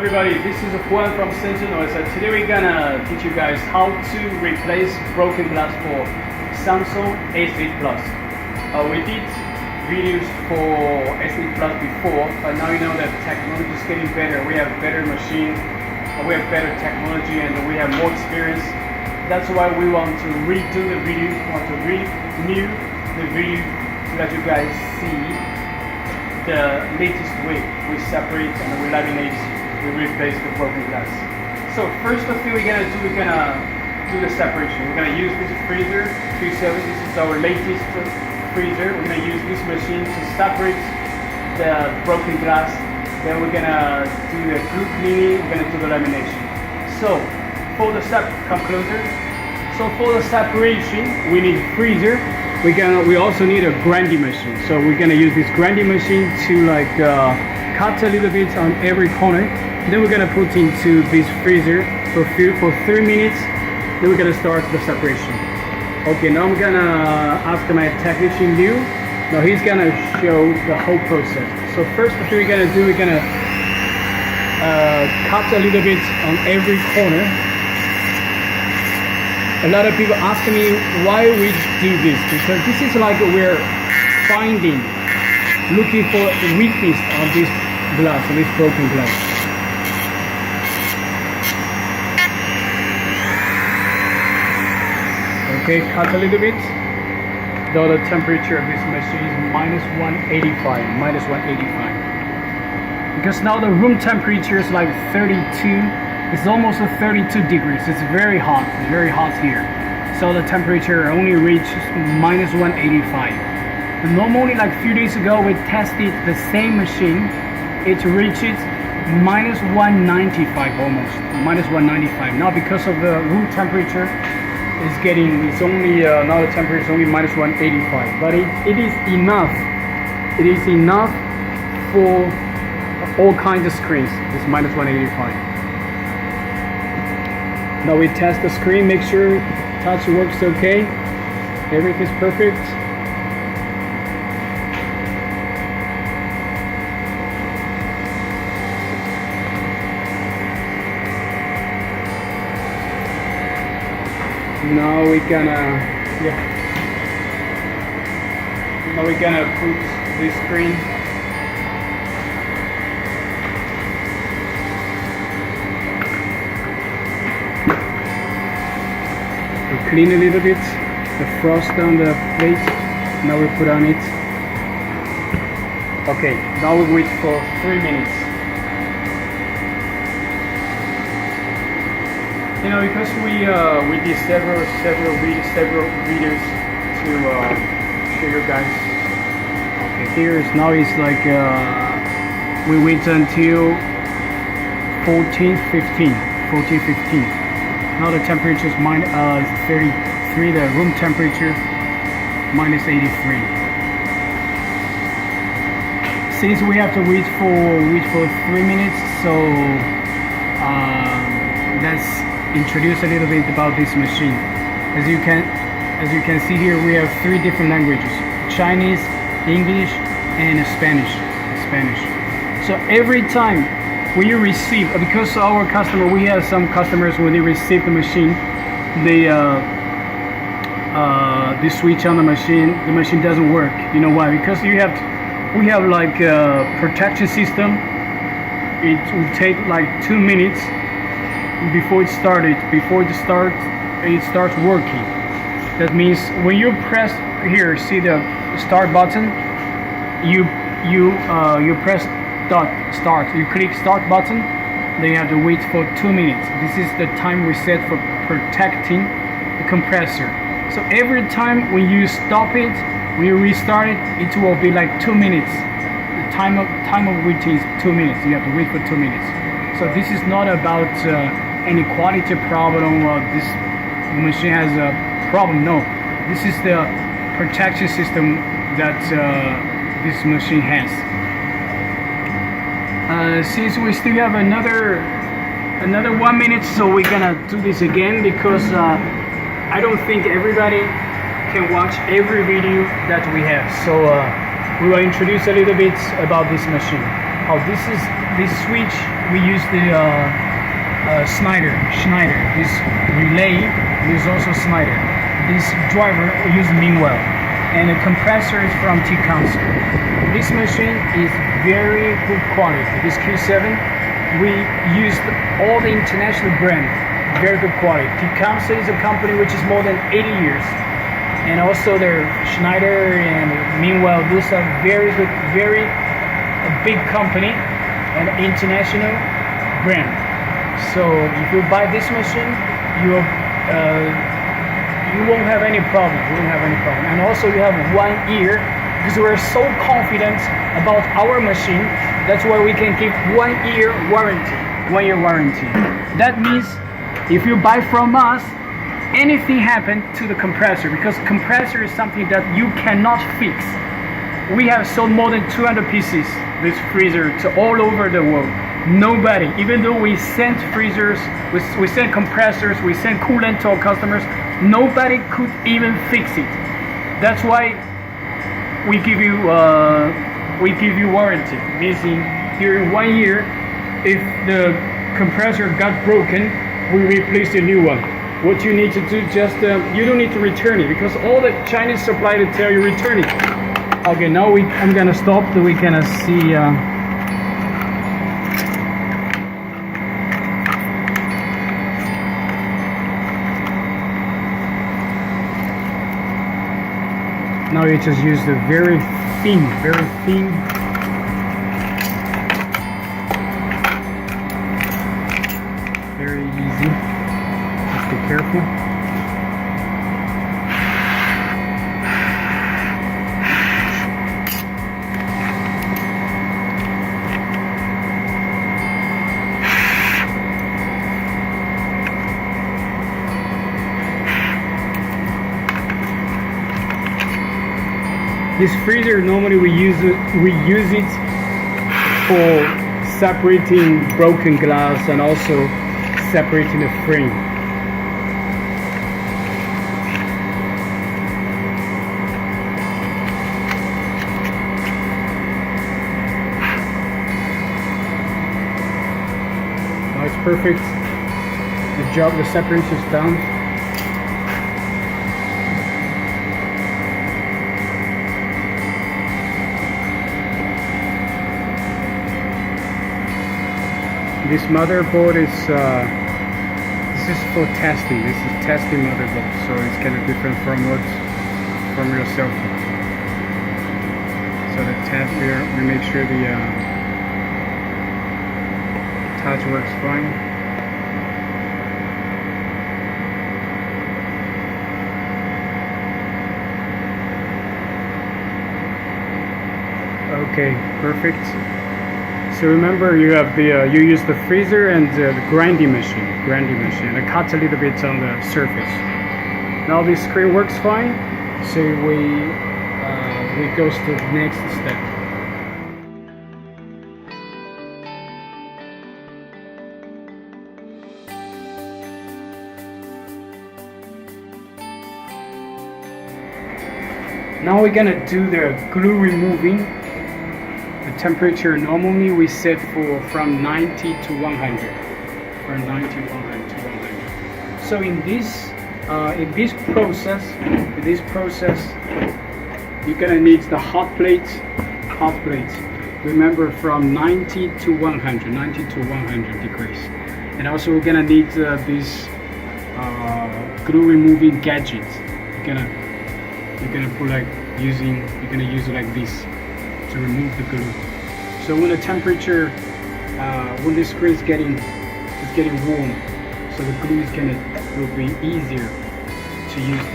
everybody, this is Juan from Sentinel. So today we're gonna teach you guys how to replace broken glass for Samsung S8+. We did videos for S8+ before, but now you know that technology is getting better. We have better machines, we have better technology, and we have more experience. That's why we want to redo the video, renew the video so that you guys see the latest way we separate and we laminate, we replace the broken glass. So first thing we're gonna do, we're gonna do the separation. We're gonna use this freezer 27. This is our latest freezer. We're gonna use this machine to separate the broken glass. Then we're gonna do the glue cleaning. We're gonna do the lamination. So for the come closer. So for the separation, we need freezer. We also need a grinding machine. So we're gonna use this grinding machine to cut a little bit on every corner. Then we're gonna put into this freezer for 3 minutes. Then we're gonna start the separation. Okay, now I'm gonna ask my technician Liu. Now he's gonna show the whole process. So first thing we're gonna do, we're gonna cut a little bit on every corner. A lot of people ask me why we do this, because this is like we're looking for the weakness of this glass, of this broken glass. Okay, cut a little bit. Though the temperature of this machine is -185, -185. Because now the room temperature is like 32. It's almost 32 degrees. It's very hot here. So the temperature only reaches -185. Normally, like a few days ago, we tested the same machine. It reaches -195 almost, -195. Now because of the room temperature, it's only now the temperature is only -185. But it is enough. It is enough for all kinds of screens. This -185. Now we test the screen, make sure touch works okay. Everything's perfect. Now we're gonna put this screen. Clean a little bit, the frost on the plate. Now we put on it. Okay, now we wait for 3 minutes. You know, because we did several videos to show you guys. Okay, now it's like we wait until 14:15. Now the temperature is -33. The room temperature -83. Since we have to wait for 3 minutes, so let's introduce a little bit about this machine. As you can see here, we have 3 different languages: Chinese, English, and Spanish. So every time when you receive, because our customer, we have some customers when they receive the machine, they switch on the machine doesn't work. You know why? Because we have like a protection system. It will take like 2 minutes before it starts working. That means when you press here, see the start button, you press start. You click start button, then you have to wait for 2 minutes. This is the time we set for protecting the compressor. So every time when you stop it, when you restart it, it will be like 2 minutes. The time of waiting is 2 minutes. You have to wait for 2 minutes. So this is not about any quality problem or this machine has a problem. No, this is the protection system that this machine has. Since we still have another 1 minute, so we're gonna do this again, because I don't think everybody can watch every video that we have. So we will introduce a little bit about this machine. how this switch, we use the Schneider. This relay is also Schneider. This driver we use Meanwhile, and the compressor is from T-Council. This machine is very good quality. This Q7, we used all the international brand, very good quality. T-Council is a company which is more than 80 years, and also their Schneider and Meanwhile, those are very good, very big company and international brand. So if you buy this machine, you won't have any problem. And also you have 1 year, because we're so confident about our machine. That's why we can keep 1 year warranty. 1 year warranty. That means if you buy from us, anything happen to the compressor, because compressor is something that you cannot fix. We have sold more than 200 pieces this freezer to all over the world. Nobody, even though we sent freezers, we sent compressors, we sent coolant to our customers, nobody could even fix it. That's why we give you warranty. Meaning during 1 year, if the compressor got broken, we replace the new one. What you need to do, just you don't need to return it, because all the Chinese suppliers tell you return it. Okay, now I'm gonna stop so we can see. Now you just use the very thin, very easy. Just be careful. This freezer, normally we use it for separating broken glass and also separating the frame. Now it's perfect. The job, the separation is done. This motherboard is this is for testing. This is testing motherboard, so it's kind of different from your cell phone. So the test here, we make sure the touch works fine. Okay, perfect. So remember, you have the you use the freezer and the grinding machine, and it cuts a little bit on the surface. Now this screen works fine, so we go to the next step. Now we're gonna do the glue removing. The temperature normally we set from 90 to 100. From 90 to 100. So in this process, you're gonna need the hot plate. Remember, from 90 to 100 degrees. And also we're gonna need this glue removing gadget. You're gonna use it like this to remove the glue. So when the temperature, when the screen is getting warm, so the glue will be easier to use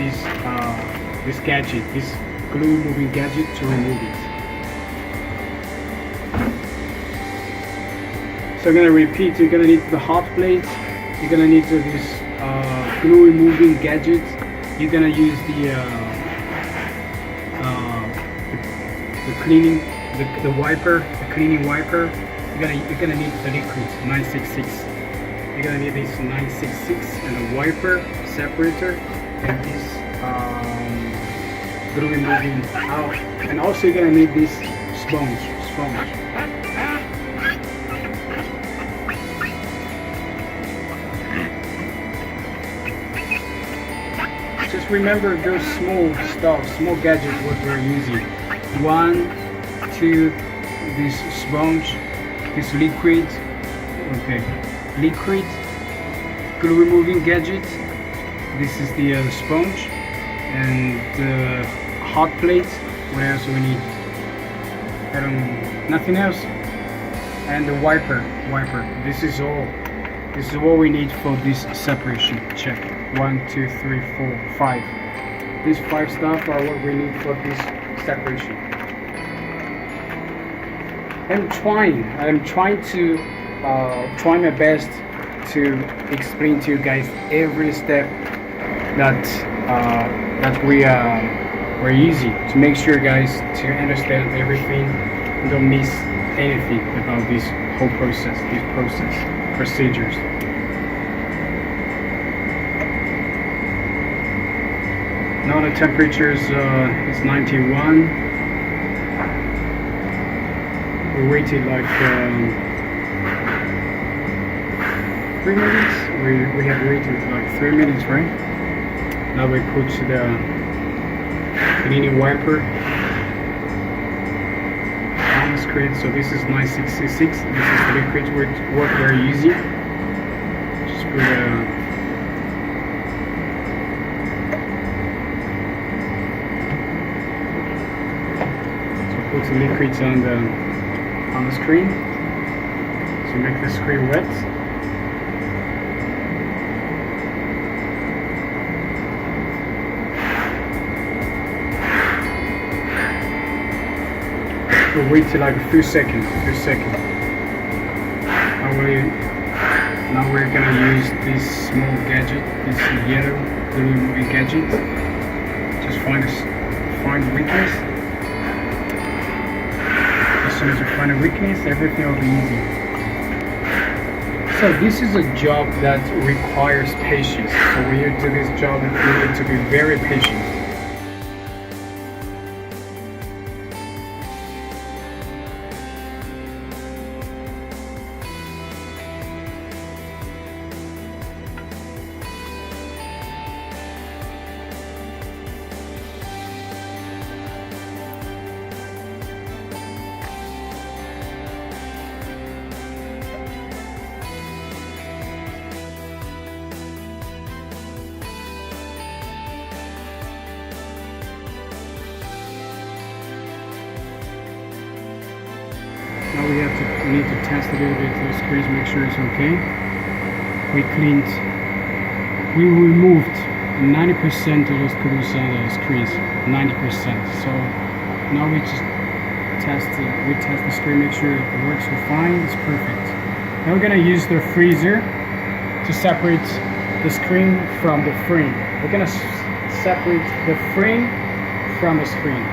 this gadget, this glue removing gadget, to remove it. So I'm gonna repeat. You're gonna need the hot plate. You're gonna need this glue removing gadget. You're gonna use the cleaning, the wiper, the cleaning wiper. You're gonna need the liquid 966. You're gonna need this 966 and a wiper separator and this glue removing out. And also you're gonna need this sponge. just remember those small stuff, small gadgets what we're using. 1, 2, this sponge, this liquid, okay, liquid, glue removing gadget. This is the sponge and the hot plate. What else do we need? Nothing else. And the wiper. This is all. This is what we need for this separation. Check. 1, 2, 3, 4, 5. These 5 stuff are what we need for this separation. I'm trying to try my best to explain to you guys every step that we're using to make sure guys to understand everything and don't miss anything about this whole process, procedures. Now the temperature is 91. We waited like 3 minutes. We have waited like 3 minutes, right? Now we put the cleaning wiper on the screen. So this is 966. This is the liquid what we're using. Just put put the liquids on the screen to make the screen wet. We'll wait till like a few seconds. Now we're gonna use this small gadget, this yellow glue removing gadget. Just find weakness. As soon as you find a weakness, everything will be easy. So this is a job that requires patience. So when you do this job, you need to be very patient. Now we need to test a little bit the screws, make sure it's okay. We removed 90% of those screws on the screens, 90%. So now we just test the screen, make sure it works fine, it's perfect. Now we're gonna use the freezer to separate the screen from the frame. We're gonna separate the frame from the screen.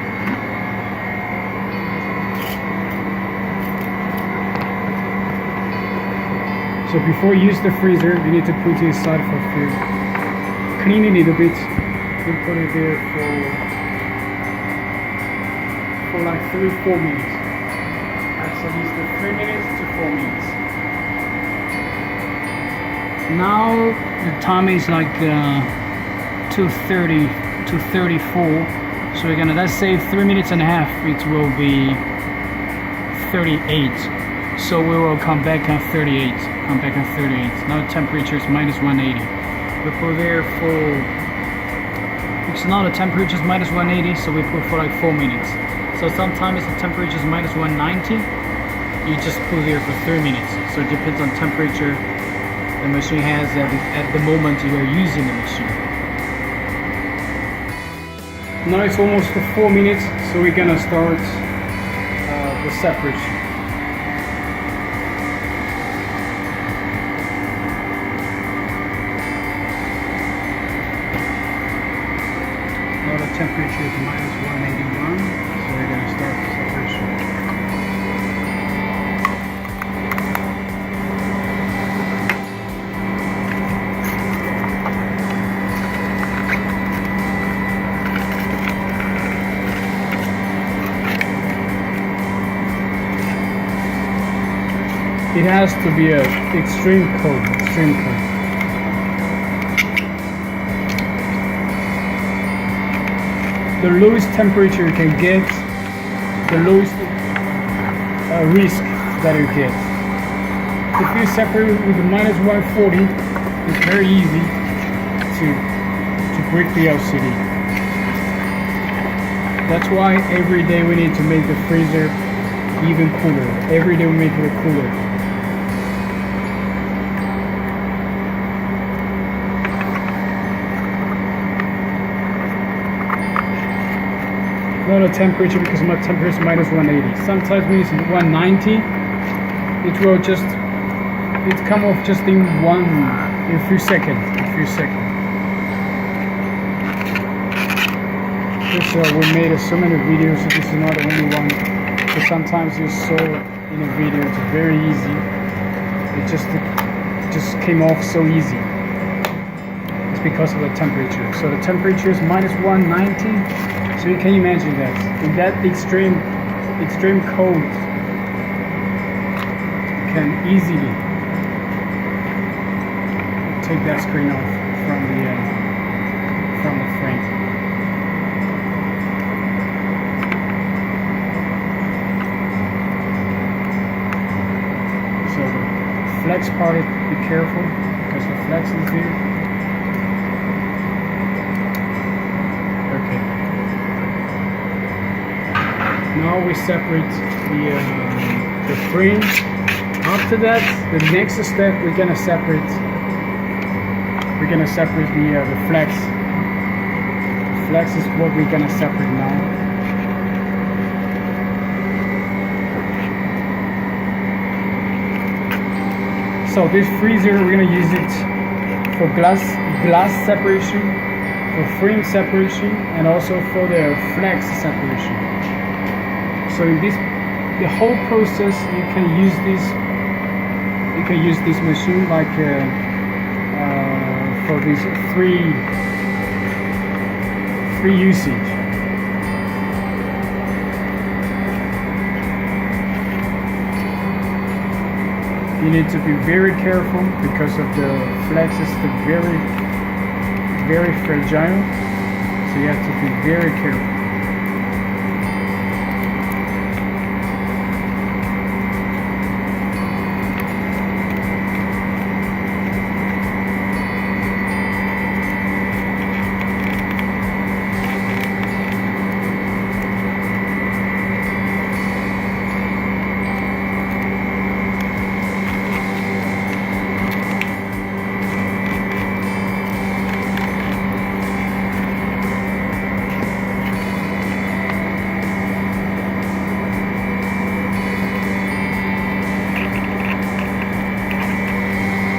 So before you use the freezer, you need to put it aside for a few, clean it a little bit, then put it there for like 3-4 minutes. That's at least 3 minutes to 4 minutes. Now the time is like 2:30 to 34. So we're gonna, let's say 3 minutes and a half, it will be 38. So we will come back at 38. Now the temperature is minus 180. We put there for, because now the temperature is minus 180, so we put for like 4 minutes. So sometimes the temperature is minus 190. You just put there for 3 minutes. So it depends on temperature the machine has at the moment you are using the machine. Now it's almost 4 minutes, so we're gonna start the separation. Now the temperature is minus 181, so we're gonna start the separation. It has to be an extreme cold. the lowest temperature you can get, the lowest risk that you get. If you separate with the minus 140, it's very easy to break the LCD. That's why every day we need to make the freezer even cooler. Every day we make it cooler. Not a temperature, because my temperature is minus 180. Sometimes when it's 190, it will just come off just in a few seconds. We made so many videos, so this is not the only one. But sometimes you saw in a video, it's very easy. It just came off so easy. It's because of the temperature. So the temperature is minus 190. So you can imagine that in that extreme cold, you can easily take that screen off from the frame. So the flex part, be careful because the flex is here. Okay. Now we separate the frame. After that, the next step we're gonna separate the flex. The flex is what we're gonna separate now. So this freezer, we're gonna use it for glass separation, for frame separation, and also for the flex separation. So in the whole process, you can use this machine like for this free usage. You need to be very careful because of the flex is very, very fragile. So you have to be very careful.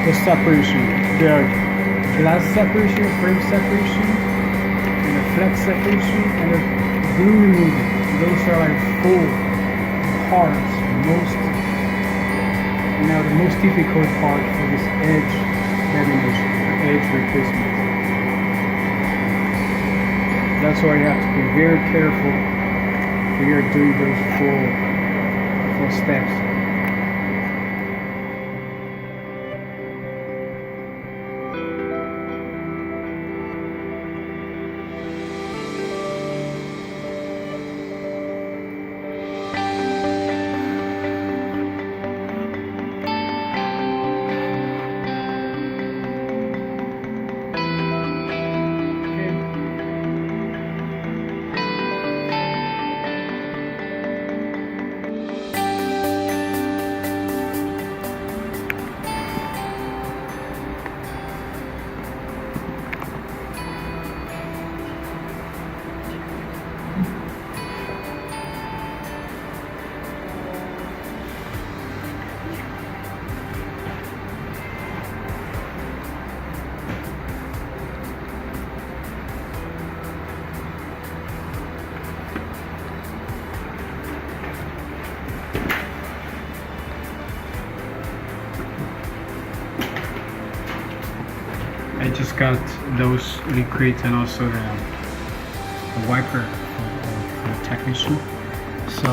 The separation, the glass separation, frame separation, and the flex separation, and the glue removal. Those are like full parts. The most difficult part for this edge lamination, edge replacement. That's why you have to be very careful when you're doing those full steps. I just got those liquids and also the wiper for the technician. So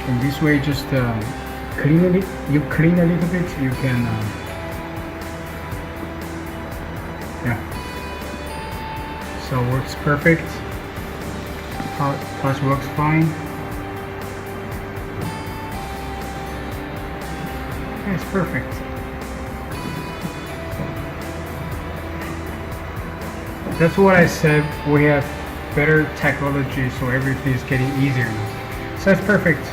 in this way, just clean it. You clean a little bit. You can, yeah. So it works perfect. Parts works fine. It's perfect. That's what I said. We have better technology, so everything is getting easier now. So that's perfect.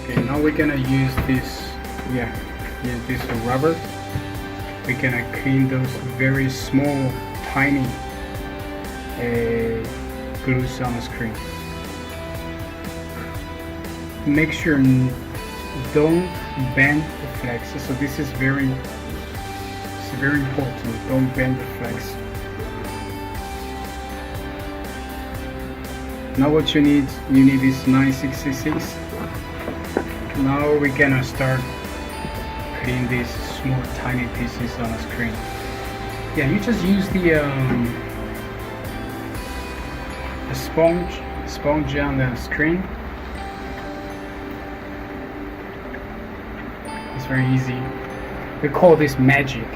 Okay, now we're gonna use this. Use this rubber. We're gonna clean those very small, tiny glues on the screen. Make sure don't bend the flex. So this is very important. Don't bend the flex. Now what you need this 966. Now we're gonna start clean these small tiny pieces on the screen. Yeah, you just use the sponge on the screen. It's very easy. We call this magic.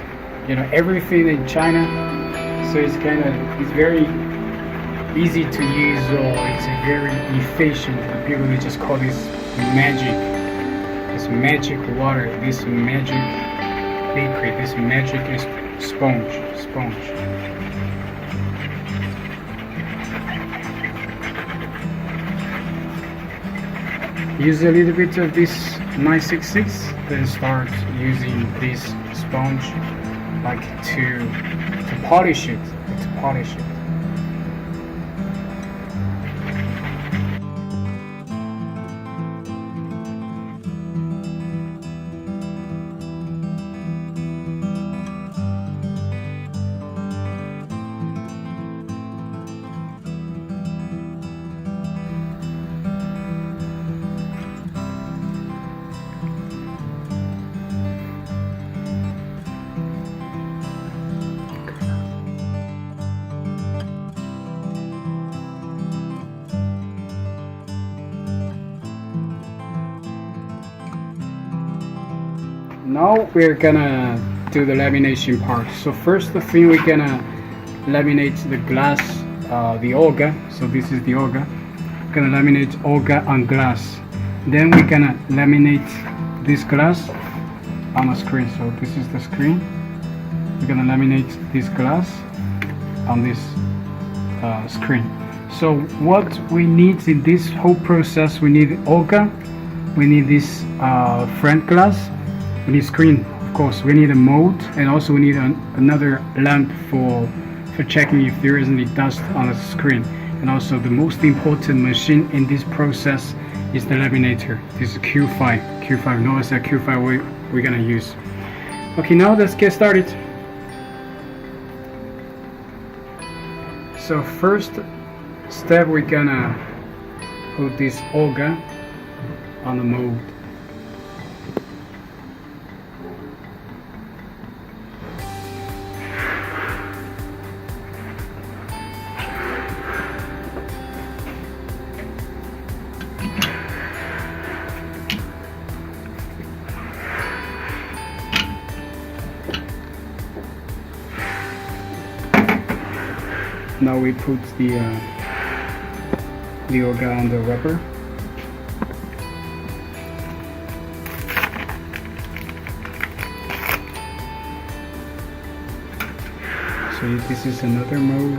You know, everything in China, so it's very easy to use, or it's very efficient. People they just call this magic. This magic water, this magic liquid, this magic is sponge. Use a little bit of this 966, then start using this sponge like to polish it. Now we're gonna do the lamination part. So first the thing we're gonna laminate the glass, the Olga. So this is the Olga. We're gonna laminate Olga on glass. Then we're gonna laminate this glass on the screen. So this is the screen. We're gonna laminate this glass on this screen. So what we need in this whole process, we need Olga, we need this front glass, we need screen, of course, we need a mold, and also we need another lamp for checking if there is any dust on the screen. And also the most important machine in this process is the laminator. This is Q5. Notice that Q5 we're gonna use. Okay, now let's get started. So first step, we're gonna put this Olga on the mold. Now we put the Olga on the rubber. So this is another mold.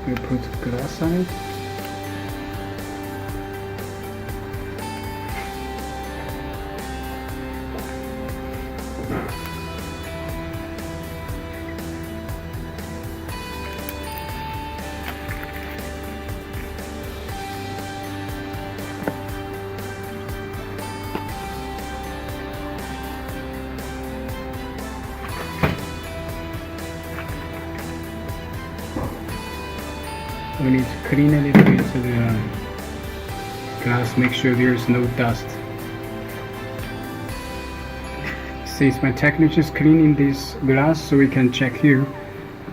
We put glass on it. We need to clean a little bit of the glass, make sure there's no dust. Since my technician is cleaning this glass, so we can check here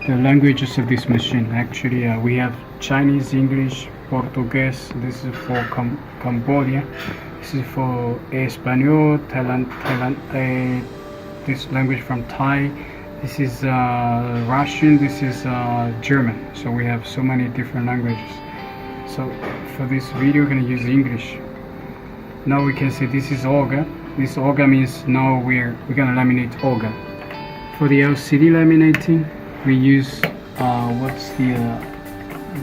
the languages of this machine. Actually, we have Chinese, English, Portuguese. This is for Cambodia. This is for Espanol, Thailand, this language from Thai, This is Russian, this is German, so we have so many different languages. So for this video we're going to use English. Now we can see this is Olga. This Olga means now we're going to laminate Olga. For the LCD laminating we use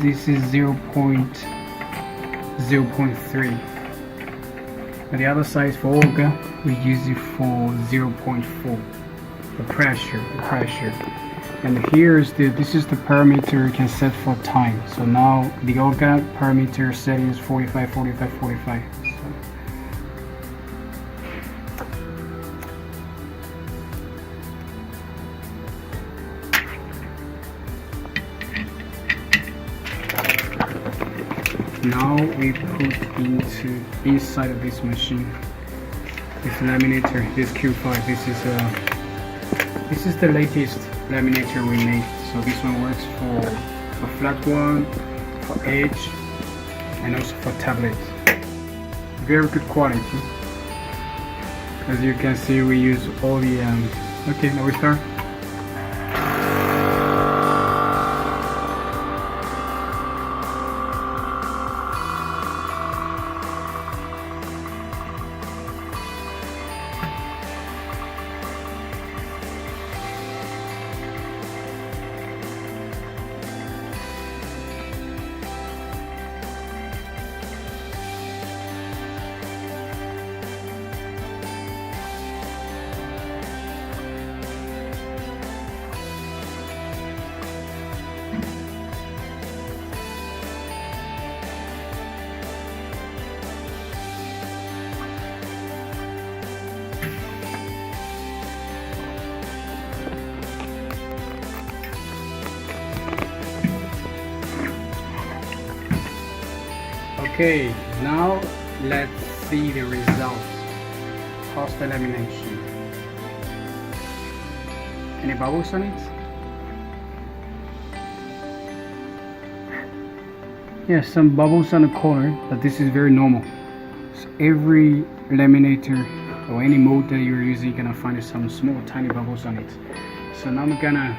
this is 0.3. And the other side for Olga we use it for 0.4. The pressure. And this is the parameter you can set for time. So now the Olga parameter setting is 45. So now we put into inside of this machine this laminator, this Q5. This is the latest laminator we made. So this one works for flat one, for edge, and also for tablet. Very good quality. As you can see, we use all the okay, now we start. Okay, now let's see the results. Post lamination. Any bubbles on it? Yes, some bubbles on the corner, but this is very normal. So every laminator or any mold that you're using, you're gonna find some small tiny bubbles on it. So now I'm gonna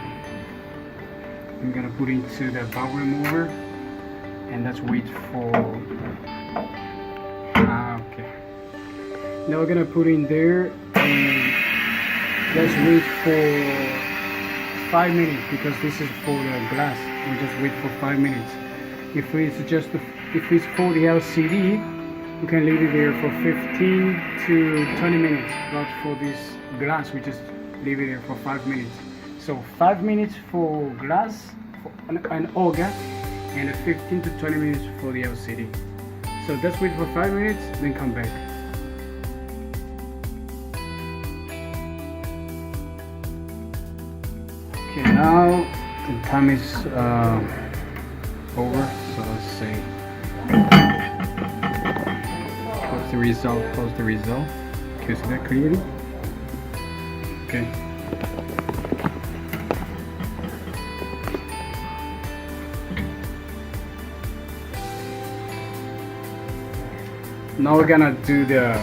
put into the bubble remover. And let's wait for okay. Now we're gonna put in there and let's wait for 5 minutes because this is for the glass. We just wait for 5 minutes. If it's for the LCD, you can leave it there for 15 to 20 minutes. But for this glass, we just leave it there for 5 minutes. So 5 minutes for glass for an Olga, and 15 to 20 minutes for the LCD. So let's wait for 5 minutes, then come back. Okay, now the time is over. So let's see. Post the result. Can you see that clearly? Okay. Now we're gonna do the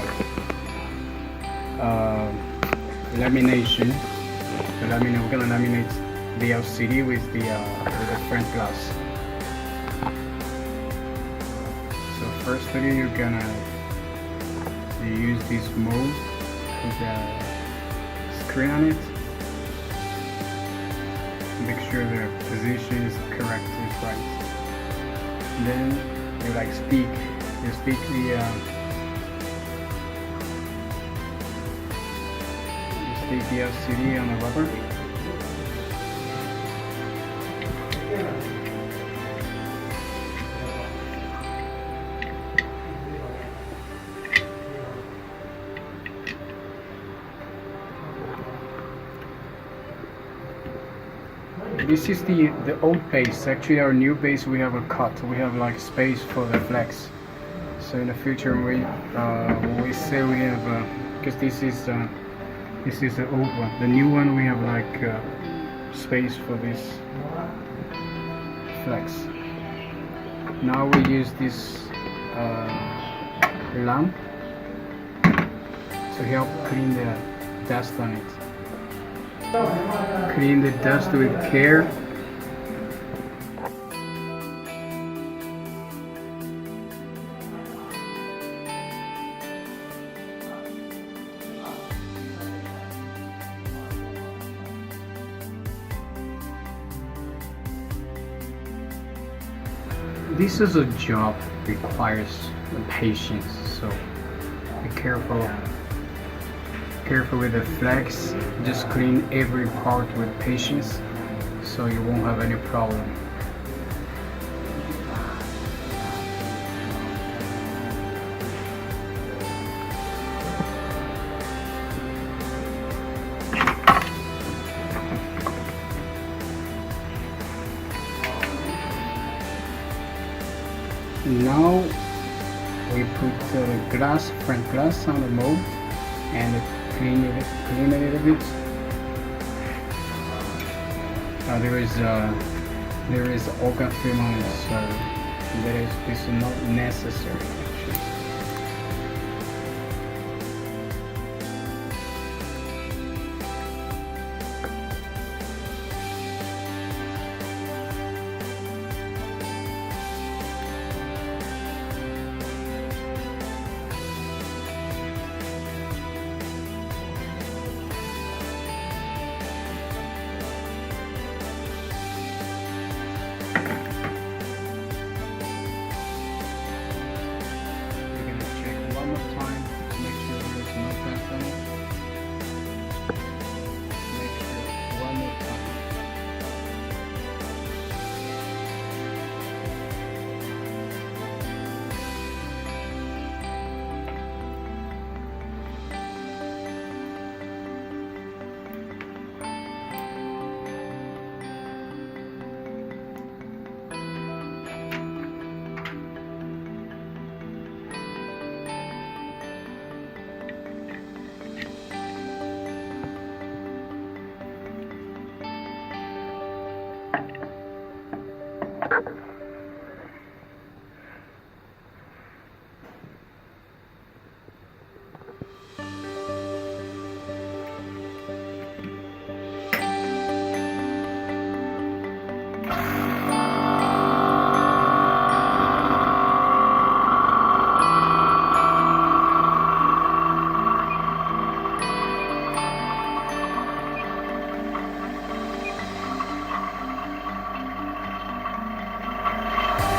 lamination. We're gonna laminate the LCD with the front glass. So firstly, you're gonna use this mold with a screen on it. Make sure the position is correct, is right. And then you stick the LCD on the rubber. This is the old base. Actually, our new base we have a cut. We have space for the flex. So in the future we say we have because this is the old one. The new one we have space for this flex. Now we use this lamp to help clean the dust on it. Clean the dust with care. This is a job requires patience, so be careful. Careful with the flex. Just clean every part with patience, so you won't have any problem. Now we put the glass, front glass on the mold and clean it a little bit. There is organ film on it, so this is not necessary actually.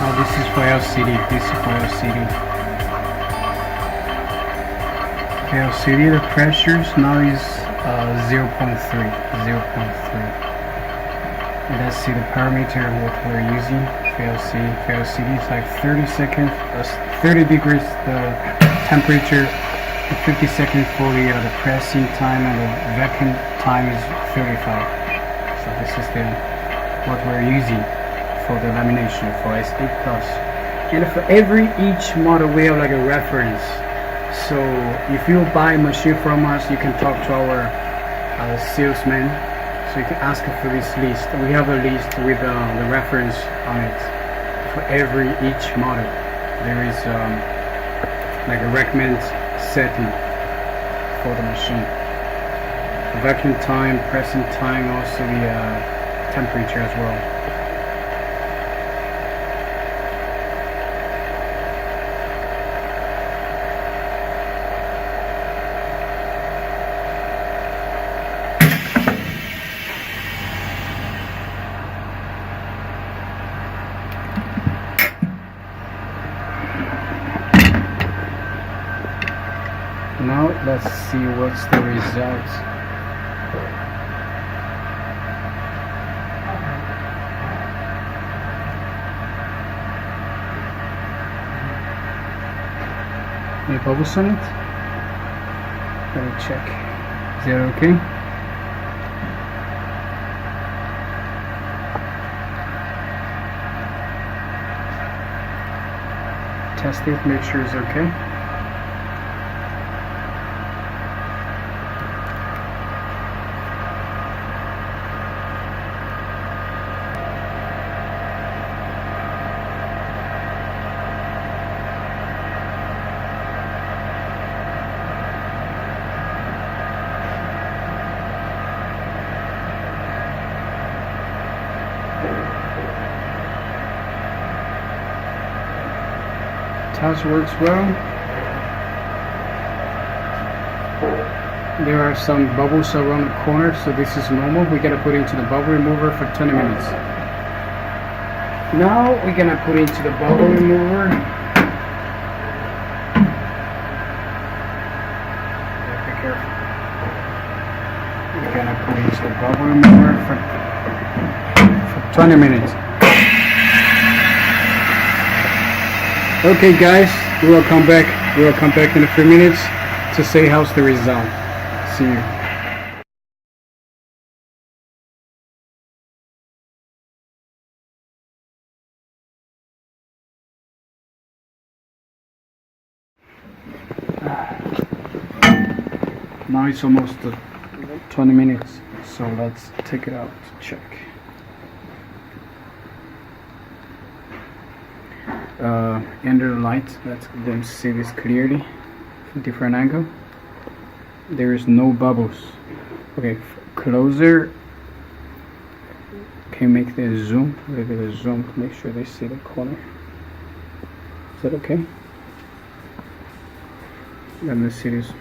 Now this is for LCD. This is for LCD. LCD, the pressures now is 0.3. And let's see the parameter what we're using for LCD. For LCD, it's like 30 seconds, 30 degrees the temperature, 50 seconds for the pressing time, and the vacuum time is 35. So this is what we're using for the lamination for S8+. And for each model we have like a reference. So if you buy a machine from us, you can talk to our salesman. So you can ask for this list. We have a list with the reference on it. For each model, there is like a recommended setting for the machine. The vacuum time, pressing time, also the temperature as well. Now let's see what's the result. Any bubbles on it? Let me check. Is that okay? Test it, make sure it's okay. touch works well. There are some bubbles around the corner, so this is normal. We're gonna put into the bubble remover for 20 minutes. Now we're gonna put into the bubble remover. Be careful. We're gonna put into the bubble remover for 20 minutes. Okay guys, we will come back in a few minutes to see how's the result. See you. Now it's almost 20 minutes, so let's take it out to check. Under the light, let's them see this clearly from different angle. There is no bubbles. Okay, closer. Can you make the zoom? A little bit of zoom to make sure they see the corner. Is that okay? Let me see this.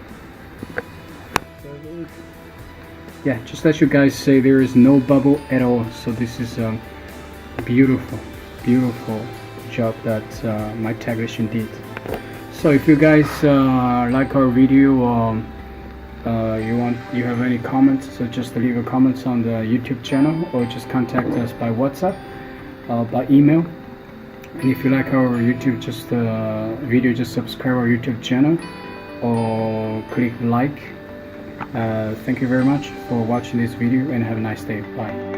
Yeah, just let you guys say there is no bubble at all. So this is a beautiful job that my technician did. So if you guys like our video, or you have any comments, so just leave a comments on the YouTube channel, or just contact us by WhatsApp, by email. And if you like our YouTube video, just subscribe our YouTube channel or click like. Thank you very much for watching this video, and have a nice day. Bye.